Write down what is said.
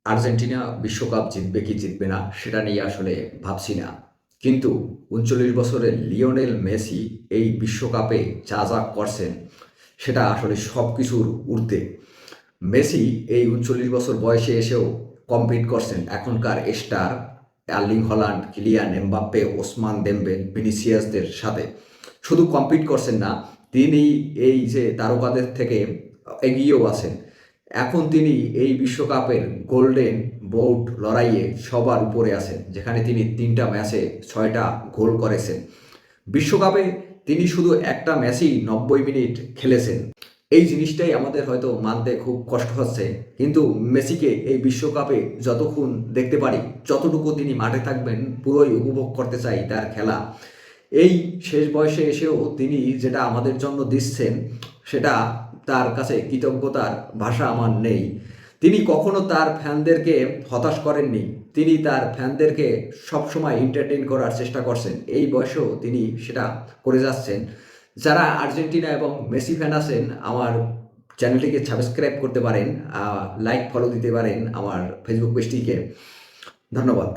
Argentina বিশ্বকাপ জিতবে কি জিতবে না সেটা নিয়ে আসলে ভাবছি না। কিন্তু ৩৯ বছরের লিওনেল মেসি এই বিশ্বকাপে যা যা করছেন সেটা আসলে সব কিছুর ঊর্ধ্বে। মেসি এই ৩৯ বছর বয়সে এসেও কম্পিট করছেন এখনকার star Erling Haaland, Kylian Mbappe, Ousmane Dembele, ভিনিসিয়াসদের সাথে। শুধু কম্পিট করছেন না, তিনি এই যে তারকাদের থেকে এগিয়েও আছেন। এখন তিনি এই বিশ্বকাপের গোল্ডেন বুট লড়াইয়ে সবার উপরে আছেন, যেখানে তিনি ৩টা ম্যাচে ৬টা গোল করেছেন। বিশ্বকাপে তিনি শুধু একটা ম্যাচেই ৯০ মিনিট খেলেছেন। এই জিনিসটাই আমাদের হয়তো মানতে খুব কষ্ট হচ্ছে, কিন্তু মেসিকে এই বিশ্বকাপে যতক্ষণ দেখতে পারি, যতটুকু তিনি মাঠে থাকবেন পুরোই উপভোগ করতে চাই তার খেলা। এই শেষ বয়সে এসেও তিনি যেটা আমাদের জন্য দিচ্ছেন, সেটা তার কাছে কৃতজ্ঞতার ভাষা আমার নেই। তিনি কখনো তার ফ্যানদেরকে হতাশ করেননি। তিনি তার ফ্যানদেরকে সবসময় এন্টারটেইন করার চেষ্টা করছেন। এই বয়সেও তিনি সেটা করে যাচ্ছেন। যারা আর্জেন্টিনা এবং মেসি ফ্যান আছেন, আমার চ্যানেলটিকে সাবস্ক্রাইব করতে পারেন, লাইক ফলো দিতে পারেন আমার ফেসবুক পেজটিকে। ধন্যবাদ।